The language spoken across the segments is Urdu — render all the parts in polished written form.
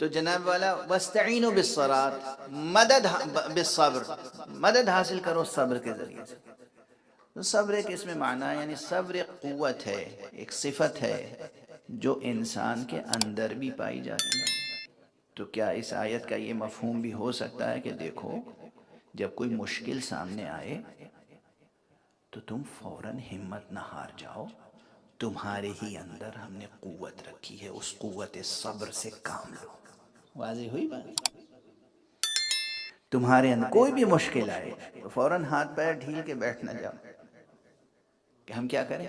تو جناب والا وَاسْتَعِينُوا بِالصَّبْرِ بالصبر، مدد حاصل کرو صبر کے ذریعے سے۔ تو صبر ایک اس میں معنی ہے، یعنی صبر ایک قوت ہے، ایک صفت ہے جو انسان کے اندر بھی پائی جاتی ہے۔ تو کیا اس آیت کا یہ مفہوم بھی ہو سکتا ہے کہ دیکھو جب کوئی مشکل سامنے آئے تو تم فوراً ہمت نہ ہار جاؤ، تمہارے ہی اندر ہم نے قوت رکھی ہے، اس قوت صبر سے کام لو۔ واضح ہوئی بات؟ تمہارے اندر کوئی بھی مشکل آئے تو فوراً ہاتھ پیر ڈھیل کے بیٹھ نہ جاؤ کہ ہم کیا کریں،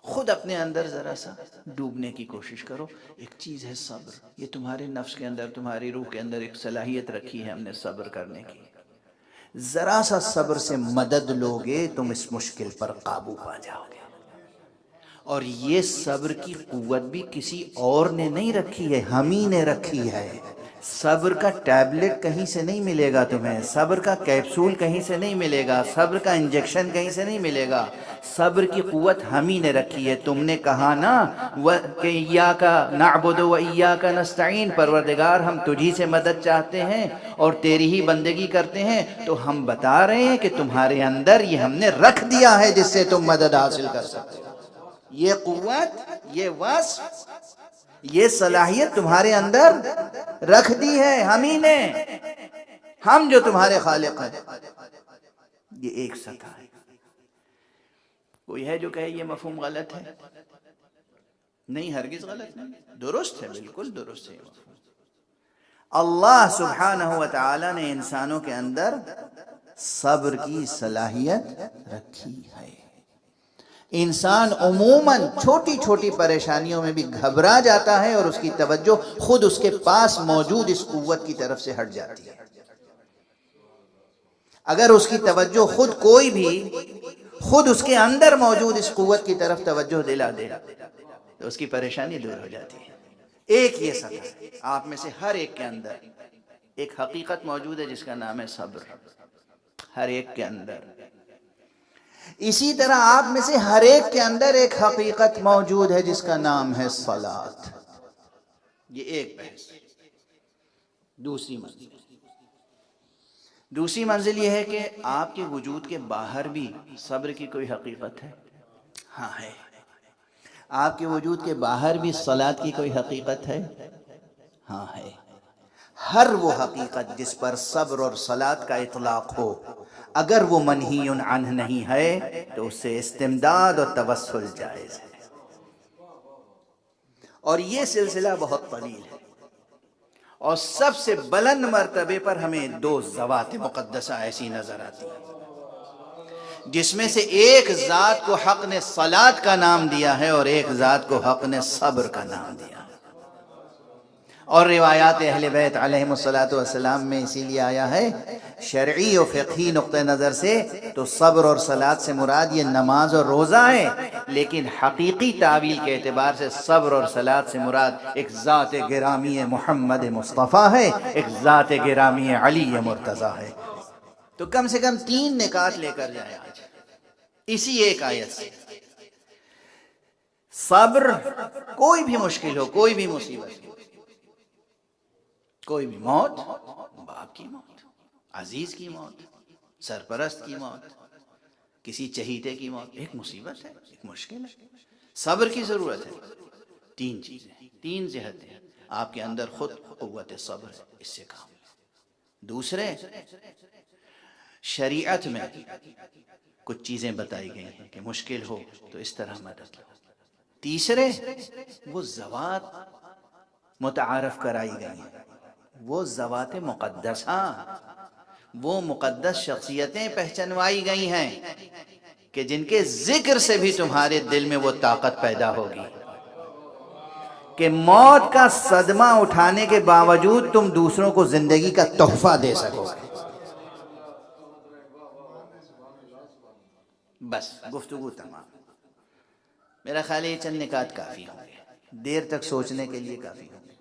خود اپنے اندر ذرا سا ڈوبنے کی کوشش کرو۔ ایک چیز ہے صبر، یہ تمہارے نفس کے اندر، تمہاری روح کے اندر ایک صلاحیت رکھی ہے ہم نے صبر کرنے کی۔ ذرا سا صبر سے مدد لوگے تم اس مشکل پر قابو پا جاؤ گے۔ اور یہ صبر کی قوت بھی کسی اور نے نہیں رکھی ہے، ہم ہی نے رکھی ہے۔ صبر کا ٹیبلٹ کہیں سے نہیں ملے گا تمہیں، صبر کا کیپسول کہیں سے نہیں ملے گا، صبر کا انجیکشن کہیں سے نہیں ملے گا۔ صبر کی قوت ہم ہی نے رکھی ہے۔ تم نے کہا نا کہ ایاک نعبد و ایاک نستعین، پروردگار ہم تجھی سے مدد چاہتے ہیں اور تیری ہی بندگی کرتے ہیں، تو ہم بتا رہے ہیں کہ تمہارے اندر یہ ہم نے رکھ دیا ہے جس سے تم مدد حاصل کر سکتے ہو۔ یہ قوت، یہ وصف، یہ صلاحیت تمہارے اندر رکھ دی ہے ہم ہی نے، ہم جو تمہارے خالق ہیں۔ یہ ایک سطح ہے۔ کوئی ہے جو کہے یہ مفہوم غلط ہے؟ نہیں، ہرگز غلط نہیں، درست ہے، بالکل درست ہے۔ اللہ سبحانہ و تعالی نے انسانوں کے اندر صبر کی صلاحیت رکھی ہے۔ انسان عموماً چھوٹی چھوٹی پریشانیوں میں بھی گھبرا جاتا ہے اور اس کی توجہ خود اس کے پاس موجود اس قوت کی طرف سے ہٹ جاتی ہے۔ اگر اس کی توجہ خود کوئی بھی خود اس کے اندر موجود اس قوت کی طرف توجہ دلا دے تو اس کی پریشانی دور ہو جاتی ہے۔ ایک یہ سطح ہے، آپ میں سے ہر ایک کے اندر ایک حقیقت موجود ہے جس کا نام ہے صبر، ہر ایک کے اندر۔ اسی طرح آپ میں سے ہر ایک کے اندر ایک حقیقت موجود ہے جس کا نام ہے صلاۃ۔ یہ ایک بحث۔ دوسری منزل یہ ہے کہ آپ کے وجود کے باہر بھی صبر کی کوئی حقیقت ہے؟ ہاں ہے۔ آپ کے وجود کے باہر بھی صلاۃ کی کوئی حقیقت ہے؟ ہاں ہے۔ ہر وہ حقیقت جس پر صبر اور صلاۃ کا اطلاق ہو، اگر وہ منہی عنہ نہیں ہے تو اس سے استمداد اور توسل جائز ہے۔ اور یہ سلسلہ بہت طویل ہے، اور سب سے بلند مرتبے پر ہمیں دو ذوات مقدسہ ایسی نظر آتی ہیں، جس میں سے ایک ذات کو حق نے صلاۃ کا نام دیا ہے اور ایک ذات کو حق نے صبر کا نام دیا ہے۔ اور روایات اہل بیت علیہم السلام میں اسی لیے آیا ہے، شرعی و فقہی نقطہ نظر سے تو صبر اور صلاۃ سے مراد یہ نماز اور روزہ ہے، لیکن حقیقی تعویل کے اعتبار سے صبر اور صلاۃ سے مراد ایک ذات گرامی محمد مصطفیٰ ہے، ایک ذات گرامی علی مرتضیٰ ہے۔ تو کم سے کم 3 نکات لے کر جائیں آج اسی ایک آیت سے۔ صبر، کوئی بھی مشکل ہو، کوئی بھی مصیبت ہو، کوئی بھی موت، باپ کی موت، عزیز کی موت، سرپرست کی موت، کسی چہیتے کی موت، ایک مصیبت ہے، ایک مشکل ہے، صبر کی ضرورت ہے۔ 3 چیزیں، 3 جہتیں آپ کے اندر خود قوت صبر ہے، اس سے کام۔ دوسرے، شریعت میں کچھ چیزیں بتائی گئی ہیں کہ مشکل ہو تو اس طرح مدد لو۔ تیسرے، وہ ذوات متعارف کرائی گئی ہیں، وہ ذوات مقدسہ، وہ مقدس شخصیتیں پہچنوائی گئی ہیں کہ جن کے ذکر سے بھی تمہارے دل میں وہ طاقت پیدا ہوگی کہ موت کا صدمہ اٹھانے کے باوجود تم دوسروں کو زندگی کا تحفہ دے سکو گے۔ بس گفتگو تمام۔ میرا خیال ہے یہ چند نکات کافی ہوں گے، دیر تک سوچنے کے لیے کافی ہوں گے۔